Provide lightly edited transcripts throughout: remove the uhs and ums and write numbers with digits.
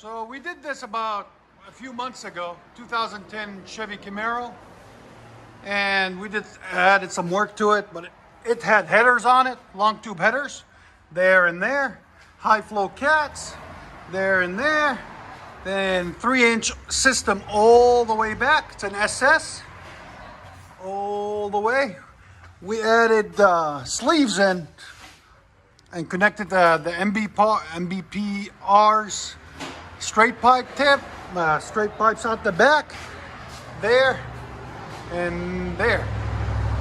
So we did this about a few months ago, 2010 Chevy Camaro, and we added some work to it, but it had headers on it, long tube headers, there and there, high flow cats, there and there, then 3-inch system all the way back. It's an SS, all the way. We added sleeves in and connected the MBPR's straight pipe tip, straight pipes out the back, there and there.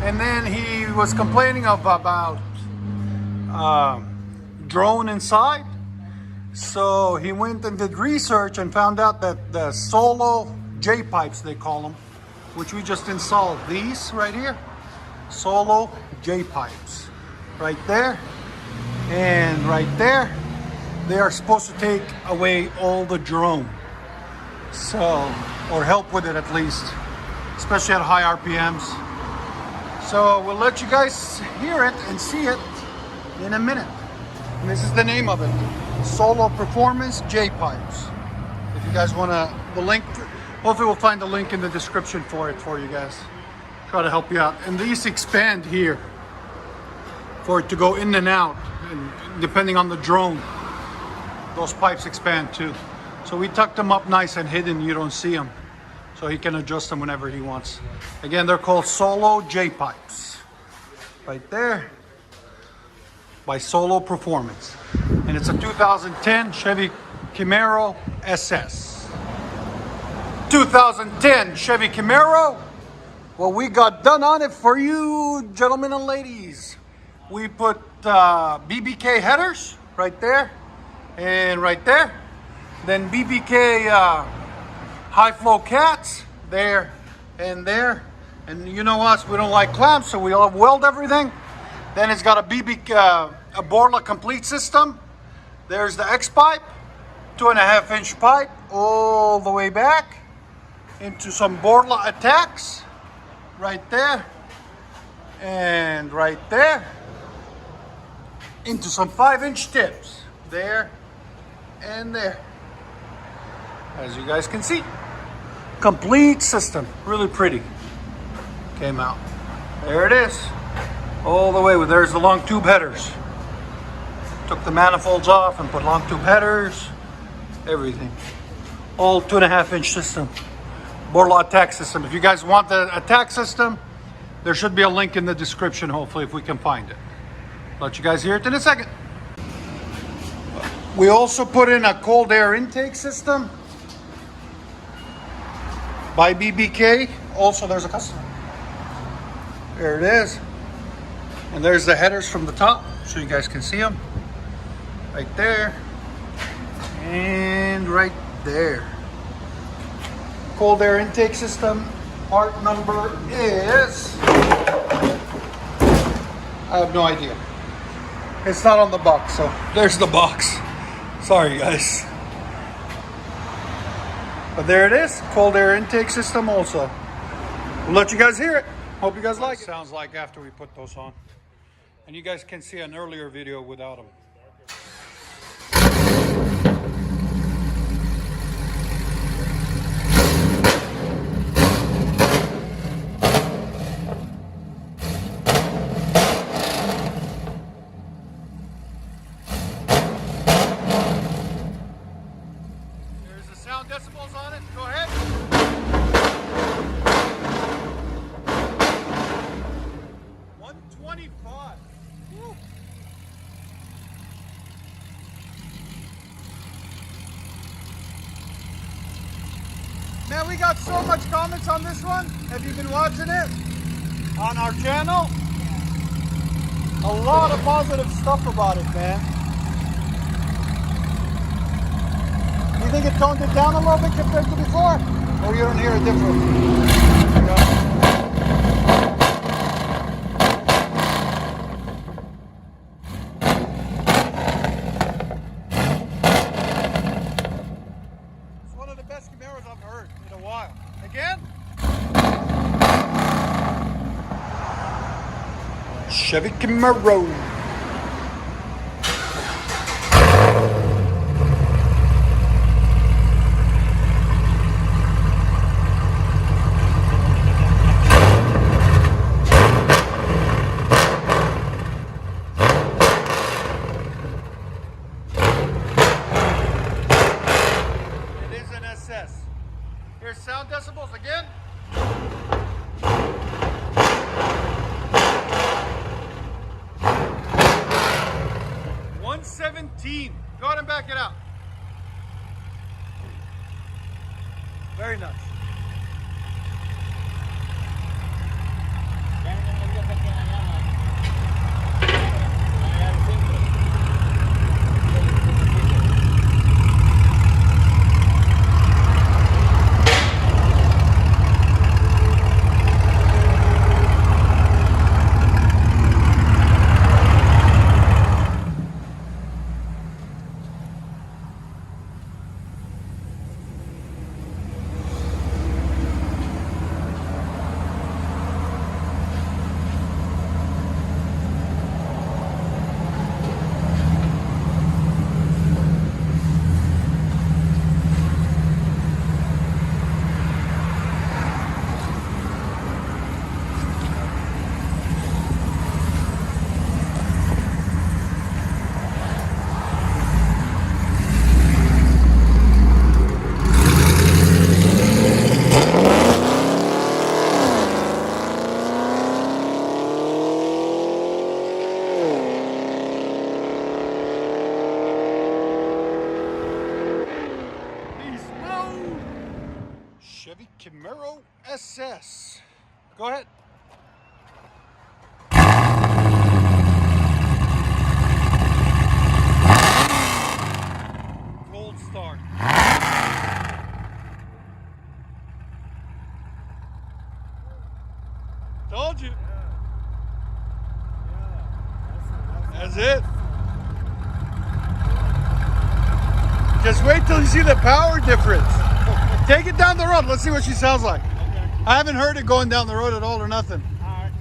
And then he was complaining about drone inside. So he went and did research and found out that the Solo J pipes, they call them, which we just installed, these right here, Solo J pipes, right there and right there. They are supposed to take away all the drone, so, or help with it at least, especially at high RPMs. So we'll let you guys hear it and see it in a minute. And this is the name of it, Solo Performance J pipes. If you guys want the link, hopefully we'll find the link in the description for it for you guys. Try to help you out. And these expand here for it to go in and out, and depending on the drone, those pipes expand too. So we tucked them up nice and hidden, you don't see them, so he can adjust them whenever he wants. Again, they're called Solo J pipes, right there, by Solo Performance. And it's a 2010 Chevy Camaro SS. 2010 Chevy Camaro. Well, we got done on it for you, gentlemen and ladies. We put BBK headers right there and right there. Then BBK high flow cats there and there. And you know us, we don't like clamps, so we all weld everything. Then it's got a a Borla complete system. There's the X pipe, 2.5-inch pipe all the way back into some Borla ATAKs right there and right there, into some 5-inch tips there and there. As you guys can see, complete system, really pretty. Came out. There it is, all the way. There's the long tube headers. Took the manifolds off and put long tube headers, everything. All 2.5-inch system, Borla ATAK system. If you guys want the ATAK system, there should be a link in the description, hopefully, if we can find it. Let you guys hear it in a second. We also put in a cold air intake system by BBK. Also, there's a customer. There it is. And there's the headers from the top, so you guys can see them. Right there. And right there. Cold air intake system. Part number is... I have no idea. It's not on the box, so there's the box. Sorry, guys. But there it is, cold air intake system also. We'll let you guys hear it. Hope you guys like it. Sounds like after we put those on. And you guys can see an earlier video without them. Decibels on it. Go ahead. 125. Woo. Man, we got so much comments on this one. Have you been watching it on our channel? A lot of positive stuff about it, man. You think it toned it down a little bit compared to before? Or you don't hear a difference? It's one of the best Camaros I've heard in a while. Again? Chevy Camaro. 17. Go ahead and back it out. Very nice. Chevy Camaro SS. Go ahead. Gold start. Told you. That's it. Just wait till you see the power difference. Take it down the road. Let's see what she sounds like. Okay. I haven't heard it going down the road at all or nothing. All right.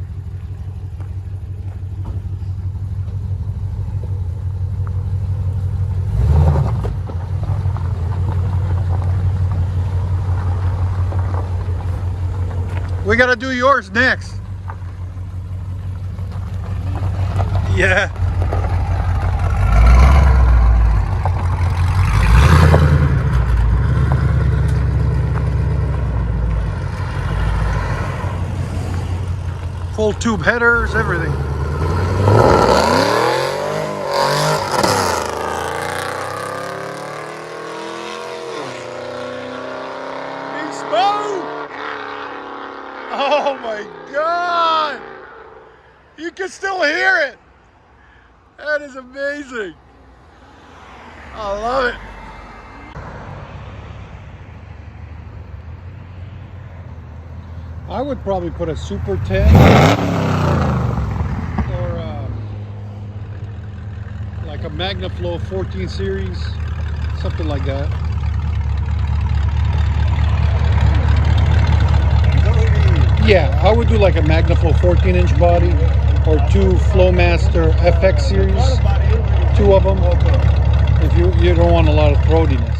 We got to do yours next. Yeah. Full tube headers, everything. Beast mode! Oh my God! You can still hear it! That is amazing! I love it! I would probably put a Super 10 or like a MagnaFlow 14 series, something like that. Yeah, I would do like a MagnaFlow 14-inch body or two Flowmaster FX series, two of them, if you don't want a lot of throatiness.